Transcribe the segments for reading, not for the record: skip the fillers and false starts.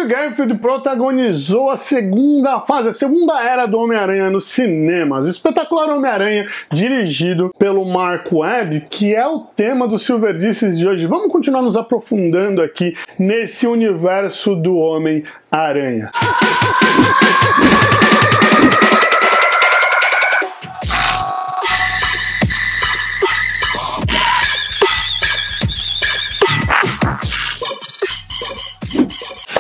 Garfield protagonizou a segunda fase, a segunda era do Homem-Aranha nos cinemas. Espetacular Homem-Aranha, dirigido pelo Mark Webb, que é o tema do Silverdices de hoje. Vamos continuar nos aprofundando aqui nesse universo do Homem-Aranha.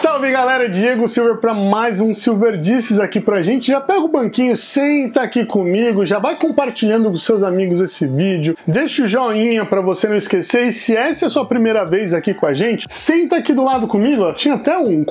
Salve galera, Diego Silver para mais um Silverdices aqui pra gente. Já pega o banquinho, senta aqui comigo, já vai compartilhando com seus amigos esse vídeo, deixa o joinha pra você não esquecer, e se essa é a sua primeira vez aqui com a gente, senta aqui do lado comigo, ó. Tinha até um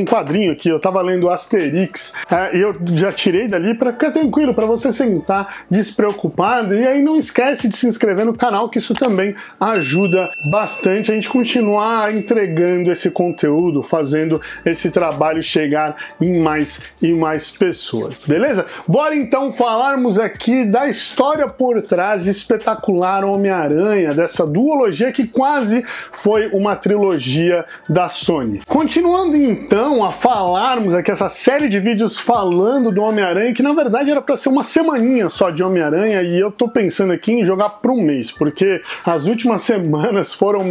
quadrinho aqui, eu tava lendo Asterix, e eu já tirei dali pra ficar tranquilo, pra você sentar despreocupado, e aí não esquece de se inscrever no canal, que isso também ajuda bastante a gente continuar entregando esse conteúdo, fazendo esse trabalho chegar em mais e mais pessoas, beleza? Bora então falarmos aqui da história por trás de Espetacular Homem-Aranha, dessa duologia que quase foi uma trilogia da Sony. Continuando então a falarmos aqui essa série de vídeos falando do Homem-Aranha, que na verdade era para ser uma semaninha só de Homem-Aranha, e eu tô pensando aqui em jogar por um mês, porque as últimas semanas foram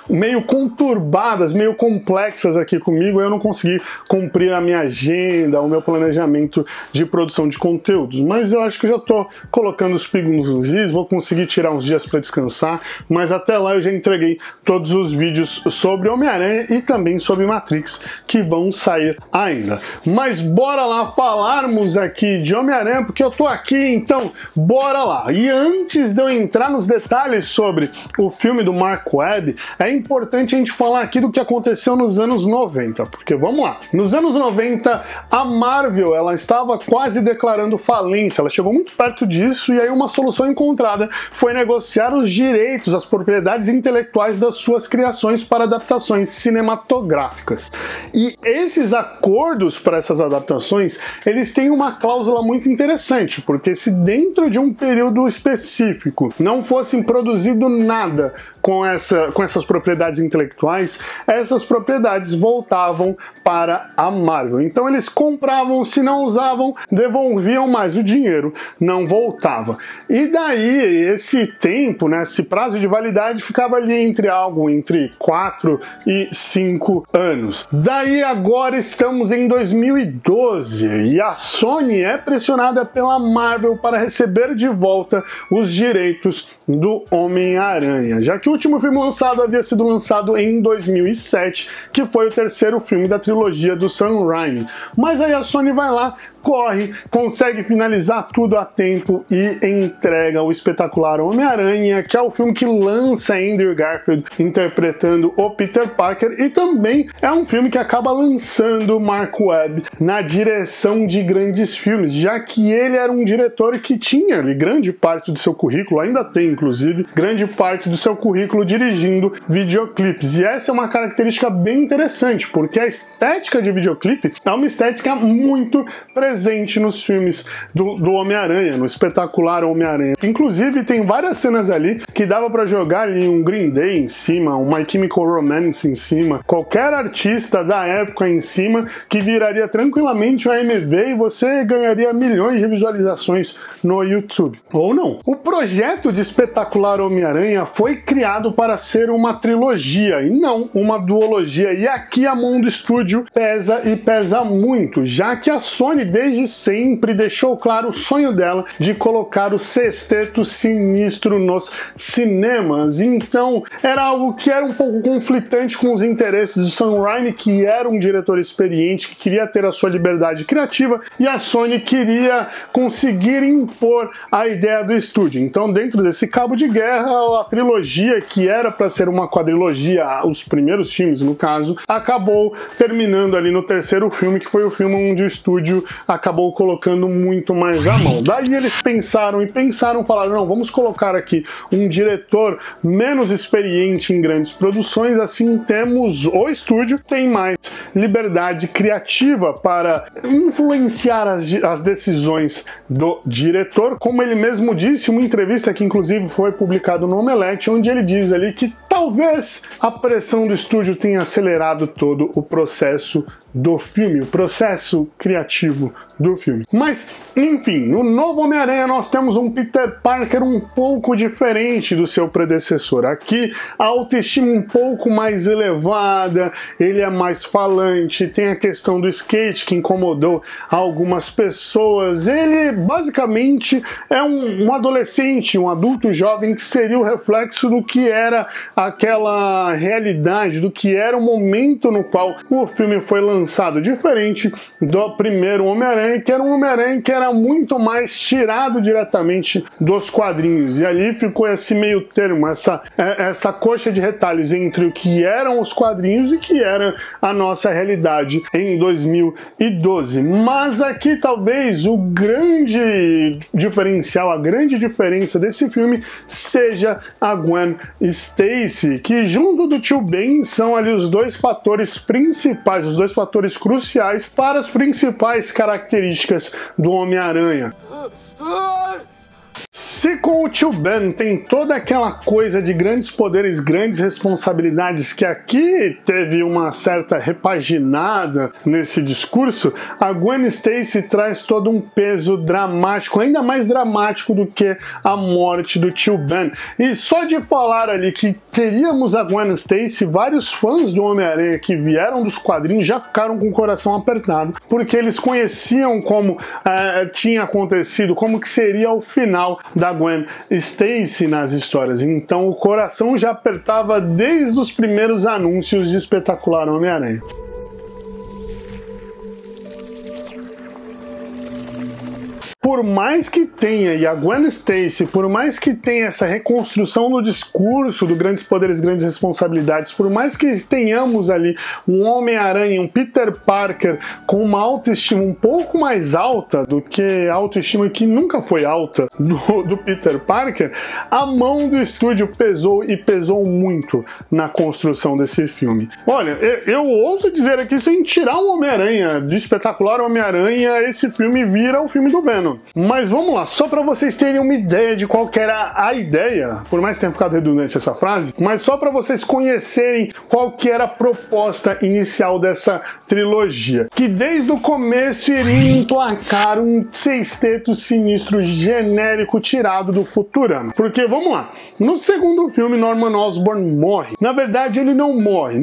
meio conturbadas, meio complexas aqui comigo, eu não consegui cumprir a minha agenda, o meu planejamento de produção de conteúdos, mas eu acho que eu já tô colocando os pingos nos is, vou conseguir tirar uns dias para descansar, mas até lá eu já entreguei todos os vídeos sobre Homem-Aranha e também sobre Matrix que vão sair ainda. Mas bora lá falarmos aqui de Homem-Aranha, porque eu tô aqui, então bora lá. E antes de eu entrar nos detalhes sobre o filme do Mark Webb, é importante a gente falar aqui do que aconteceu nos anos 90, porque vamos lá, nos anos 90 a Marvel, ela estava quase declarando falência, ela chegou muito perto disso, e aí uma solução encontrada foi negociar os direitos, as propriedades intelectuais das suas criações para adaptações cinematográficas. E esses acordos para essas adaptações, eles têm uma cláusula muito interessante, porque se dentro de um período específico não fosse produzido nada com essas propriedades intelectuais, essas propriedades voltavam para a Marvel. Então eles compravam, se não usavam, devolviam, mas o dinheiro não voltava. E daí esse tempo, né, esse prazo de validade ficava ali entre 4 e 5 anos. Daí agora estamos em 2012 e a Sony é pressionada pela Marvel para receber de volta os direitos do Homem-Aranha, já que o último filme lançado havia sido lançado em 2007, que foi o terceiro filme da trilogia do Sam Raimi. Mas aí a Sony vai lá, corre, consegue finalizar tudo a tempo e entrega o Espetacular Homem-Aranha, que é o filme que lança Andrew Garfield interpretando o Peter Parker, e também é um filme que acaba lançando Mark Webb na direção de grandes filmes, já que ele era um diretor que tinha ali grande parte do seu currículo, ainda tem inclusive, grande parte do seu currículo dirigindo videoclipes. E essa é uma característica bem interessante, porque a estética de videoclipe é uma estética muito presente nos filmes do Homem-Aranha, no Espetacular Homem-Aranha. Inclusive, tem várias cenas ali que dava pra jogar ali um Green Day em cima, um My Chemical Romance em cima, qualquer artista da época em cima, que viraria tranquilamente um AMV e você ganharia milhões de visualizações no YouTube. Ou não. O projeto de Espetacular Homem-Aranha foi criado para ser uma trilogia e não uma duologia, e aqui a mão do estúdio pesa e pesa muito, já que a Sony desde sempre deixou claro o sonho dela de colocar o Sexteto Sinistro nos cinemas. Então era algo que era um pouco conflitante com os interesses do Sam Raimi, que era um diretor experiente, que queria ter a sua liberdade criativa, e a Sony queria conseguir impor a ideia do estúdio. Então, dentro desse cabo de guerra, a trilogia, que era para ser uma quadrilogia, os primeiros filmes no caso, acabou terminando ali no terceiro filme, que foi o filme onde o estúdio acabou colocando muito mais a mão. Daí eles pensaram, falaram, não, vamos colocar aqui um diretor menos experiente em grandes produções, assim temos o estúdio, tem mais liberdade criativa para influenciar as decisões do diretor. Como ele mesmo disse, uma entrevista que inclusive inclusive foi publicado no Omelete, onde ele diz ali que talvez a pressão do estúdio tenha acelerado todo o processo do filme, o processo criativo do filme. Mas, enfim, no novo Homem-Aranha nós temos um Peter Parker um pouco diferente do seu predecessor. Aqui a autoestima um pouco mais elevada, ele é mais falante, tem a questão do skate que incomodou algumas pessoas. Ele basicamente é um adolescente, um adulto jovem que seria o reflexo do que era aquela realidade, do que era o momento no qual o filme foi lançado, diferente do primeiro Homem-Aranha, que era um Homem-Aranha que era muito mais tirado diretamente dos quadrinhos, e ali ficou esse meio termo, essa coxa de retalhos entre o que eram os quadrinhos e que era a nossa realidade em 2012. Mas aqui talvez o grande diferencial, a grande diferença desse filme seja a Gwen Stacy, que junto do tio Ben são ali os dois fatores principais, os dois fatores cruciais para as principais características do Homem-Aranha. Se com o tio Ben tem toda aquela coisa de grandes poderes, grandes responsabilidades, que aqui teve uma certa repaginada nesse discurso, a Gwen Stacy traz todo um peso dramático, ainda mais dramático do que a morte do tio Ben. E só de falar ali que teríamos a Gwen Stacy, vários fãs do Homem-Aranha que vieram dos quadrinhos já ficaram com o coração apertado, porque eles conheciam como tinha acontecido, como que seria o final da Gwen Stacy nas histórias. Então o coração já apertava desde os primeiros anúncios de Espetacular Homem-Aranha. Por mais que tenha, e a Gwen Stacy, por mais que tenha essa reconstrução no discurso do grandes poderes, grandes responsabilidades, por mais que tenhamos ali um Homem-Aranha, um Peter Parker com uma autoestima um pouco mais alta do que a autoestima que nunca foi alta do Peter Parker, a mão do estúdio pesou e pesou muito na construção desse filme. Olha, eu ouso dizer aqui, sem tirar um Homem-Aranha, de Espetacular Homem-Aranha, esse filme vira o filme do Venom. Mas vamos lá, só para vocês terem uma ideia de qual que era a ideia, por mais que tenha ficado redundante essa frase, mas só para vocês conhecerem qual que era a proposta inicial dessa trilogia, que desde o começo iria emplacar um sexteto sinistro genérico tirado do Futurama. Porque, vamos lá, no segundo filme Norman Osborn morre. Na verdade ele não morre,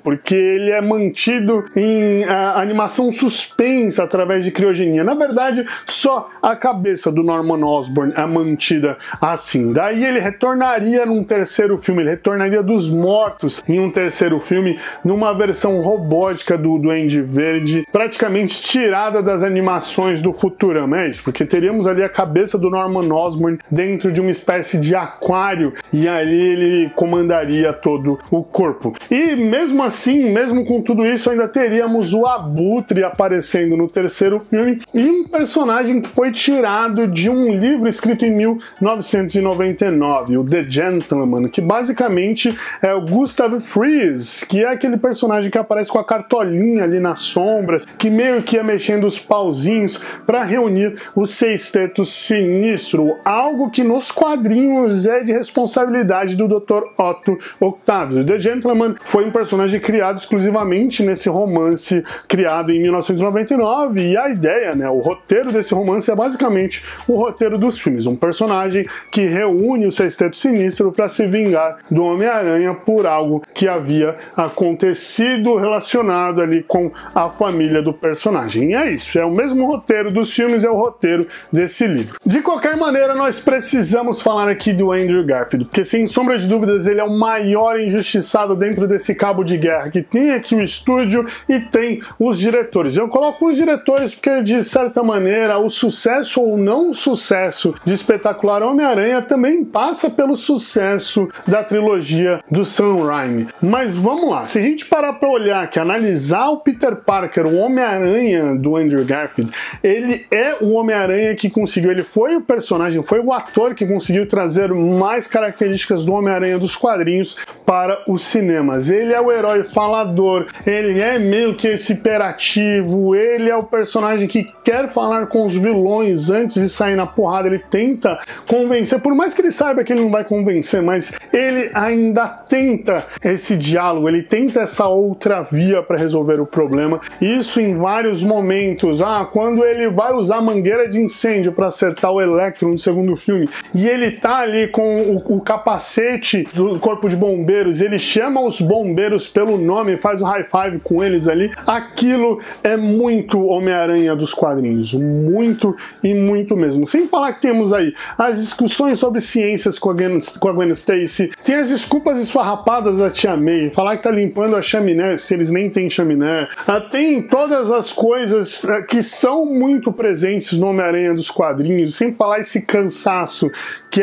porque ele é mantido em animação suspensa através de criogenia. Na verdade, só a cabeça do Norman Osborn é mantida assim. Daí ele retornaria num terceiro filme, ele retornaria dos mortos em um terceiro filme, numa versão robótica do Duende Verde, praticamente tirada das animações do Futurama. É isso, porque teríamos ali a cabeça do Norman Osborn dentro de uma espécie de aquário, e ali ele comandaria todo o corpo. E mesmo assim, mesmo com tudo isso, ainda teríamos o Abutre aparecendo no terceiro filme, e um personagem que foi tirado de um livro escrito em 1999, o The Gentleman, que basicamente é o Gustav Fries, que é aquele personagem que aparece com a cartolinha ali nas sombras, que meio que ia mexendo os pauzinhos para reunir o sexteto sinistro, algo que nos quadrinhos é de responsabilidade do Dr. Otto Octavius. The Gentleman foi um personagem criado exclusivamente nesse romance criado em 1999, e a ideia, né, o roteiro desse romance é basicamente o roteiro dos filmes, um personagem que reúne o sexteto sinistro para se vingar do Homem-Aranha por algo que havia acontecido relacionado ali com a família do personagem. E é isso, é o mesmo roteiro dos filmes, é o roteiro desse livro. De qualquer maneira, nós precisamos falar aqui do Andrew Garfield, porque sem sombra de dúvidas ele é o maior injustiçado dentro desse cabo de guerra que tem aqui o estúdio e tem os diretores. Eu coloco os diretores porque, de certa maneira, o sucesso ou não sucesso de Espetacular Homem-Aranha também passa pelo sucesso da trilogia do Sam Raimi. Mas vamos lá, se a gente parar para olhar que analisar o Peter Parker, o Homem-Aranha do Andrew Garfield, ele é o Homem-Aranha que conseguiu, ele foi o personagem, foi o ator que conseguiu trazer mais características do Homem-Aranha dos quadrinhos para os cinemas. Ele é o herói falador, ele é meio que esse hiperativo, ele é o personagem que quer falar falar com os vilões antes de sair na porrada. Ele tenta convencer, por mais que ele saiba que ele não vai convencer, mas ele ainda tenta esse diálogo, ele tenta essa outra via para resolver o problema. Isso em vários momentos. Quando ele vai usar a mangueira de incêndio para acertar o Electro no segundo filme, e ele tá ali com o capacete do corpo de bombeiros, ele chama os bombeiros pelo nome, faz o high five com eles ali. Aquilo é muito Homem-Aranha dos quadrinhos, muito e muito mesmo. Sem falar que temos aí as discussões sobre ciências com a Gwen Stacy, tem as desculpas esfarrapadas da Tia May, falar que tá limpando a chaminé se eles nem têm chaminé. Tem todas as coisas que são muito presentes no Homem-Aranha dos quadrinhos, sem falar esse cansaço que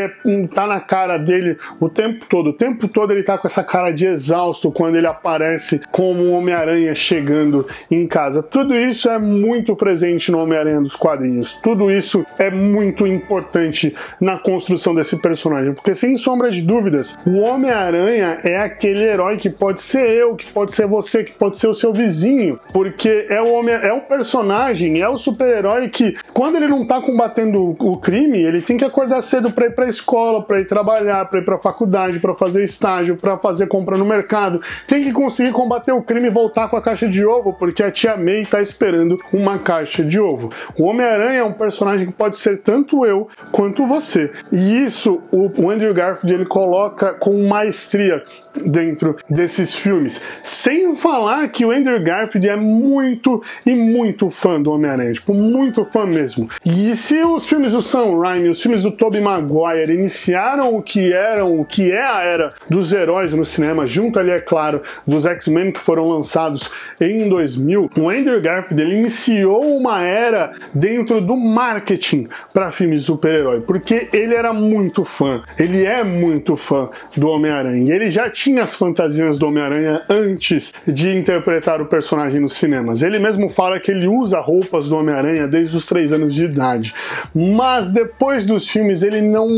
tá na cara dele o tempo todo. O tempo todo ele tá com essa cara de exausto quando ele aparece como um Homem-Aranha chegando em casa. Tudo isso é muito presente no Homem-Aranha dos quadrinhos. Tudo isso é muito importante na construção desse personagem, porque sem sombra de dúvidas, o Homem-Aranha é aquele herói que pode ser eu, que pode ser você, que pode ser o seu vizinho, porque é o personagem, é o super-herói que, quando ele não tá combatendo o crime, ele tem que acordar cedo pra ir pra escola, pra ir trabalhar, pra ir pra faculdade, pra fazer estágio, pra fazer compra no mercado, tem que conseguir combater o crime e voltar com a caixa de ovo, porque a Tia May tá esperando uma caixa de ovo. O Homem-Aranha é um personagem que pode ser tanto eu quanto você, e isso o Andrew Garfield ele coloca com maestria dentro desses filmes. Sem falar que o Andrew Garfield é muito e muito fã do Homem-Aranha, tipo, muito fã mesmo. E se os filmes do Sam Raimi, os filmes do Tobey Maguire iniciaram o que é a era dos heróis no cinema, junto ali, é claro, dos X-Men que foram lançados em 2000, o Andrew Garfield ele iniciou uma era dentro do marketing para filmes de super-herói, porque ele era muito fã, ele é muito fã do Homem-Aranha, e ele já tinha as fantasias do Homem-Aranha antes de interpretar o personagem nos cinemas. Ele mesmo fala que ele usa roupas do Homem-Aranha desde os 3 anos de idade, mas depois dos filmes ele não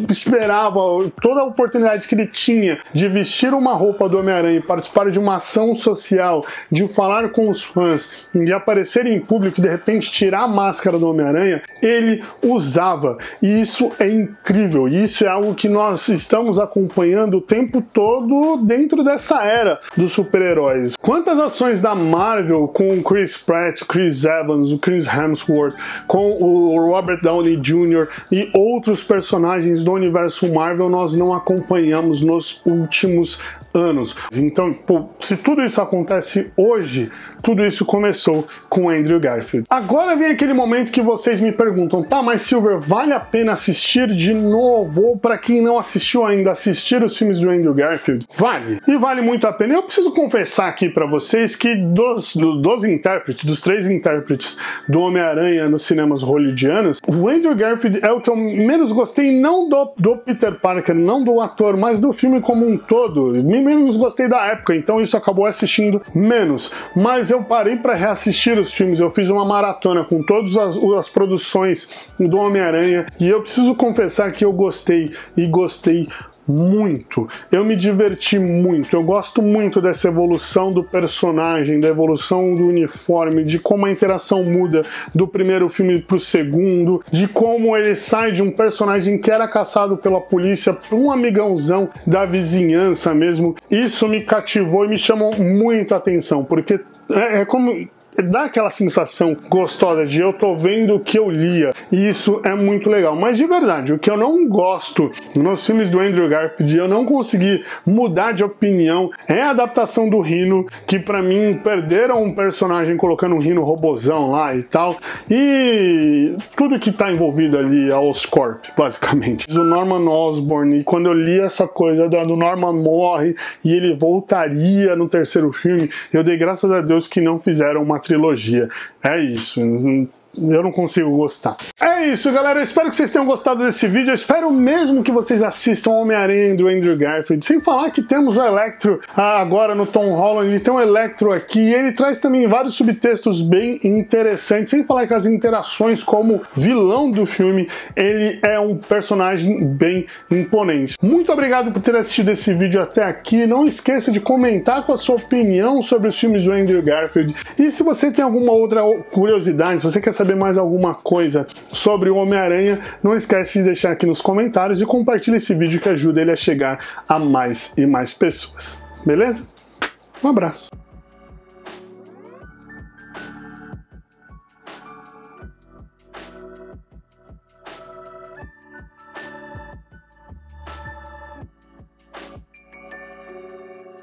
esperava toda a oportunidade que ele tinha de vestir uma roupa do Homem-Aranha e participar de uma ação social, de falar com os fãs, de aparecer em público e de repente tirar a máscara do Homem-Aranha, ele usava. E isso é incrível, e isso é algo que nós estamos acompanhando o tempo todo dentro dessa era dos super-heróis. Quantas ações da Marvel com o Chris Pratt, Chris Evans, o Chris Hemsworth, com o Robert Downey Jr. e outros personagens do universo Marvel nós não acompanhamos nos últimos anos. Então, pô, se tudo isso acontece hoje, tudo isso começou com Andrew Garfield. Agora vem aquele momento que vocês me perguntam, tá, mas Silver, vale a pena assistir de novo? Ou para quem não assistiu ainda, assistir os filmes do Andrew Garfield? Vale. E vale muito a pena. Eu preciso confessar aqui para vocês que dos 3 intérpretes do Homem-Aranha nos cinemas hollywoodianos, o Andrew Garfield é o que eu menos gostei, não do Peter Parker, não do ator, mas do filme como um todo. Menos gostei da época, então isso acabou assistindo menos. Mas eu parei para reassistir os filmes, eu fiz uma maratona com todas as produções do Homem-Aranha e eu preciso confessar que eu gostei e gostei muito. Eu me diverti muito. Eu gosto muito dessa evolução do personagem, da evolução do uniforme, de como a interação muda do primeiro filme pro segundo, de como ele sai de um personagem que era caçado pela polícia para um amigãozão da vizinhança mesmo. Isso me cativou e me chamou muito a atenção, porque é como... dá aquela sensação gostosa de eu tô vendo o que eu lia, e isso é muito legal. Mas de verdade, o que eu não gosto nos filmes do Andrew Garfield, eu não consegui mudar de opinião, é a adaptação do Rhino, que pra mim perderam um personagem colocando um Rhino robozão lá e tal, e tudo que tá envolvido ali é Oscorp, basicamente. O Norman Osborn, e quando eu li essa coisa do Norman morre e ele voltaria no terceiro filme, eu dei graças a Deus que não fizeram uma trilogia. É isso. Eu não consigo gostar. É isso, galera. Eu espero que vocês tenham gostado desse vídeo. Eu espero mesmo que vocês assistam Homem-Aranha do Andrew Garfield. Sem falar que temos o Electro agora no Tom Holland. Ele tem um Electro aqui e ele traz também vários subtextos bem interessantes. Sem falar que as interações como vilão do filme, ele é um personagem bem imponente. Muito obrigado por ter assistido esse vídeo até aqui. Não esqueça de comentar com a sua opinião sobre os filmes do Andrew Garfield. E se você tem alguma outra curiosidade, se você quer saber saber mais alguma coisa sobre o Homem-Aranha, não esquece de deixar aqui nos comentários e compartilha esse vídeo que ajuda ele a chegar a mais e mais pessoas. Beleza? Um abraço!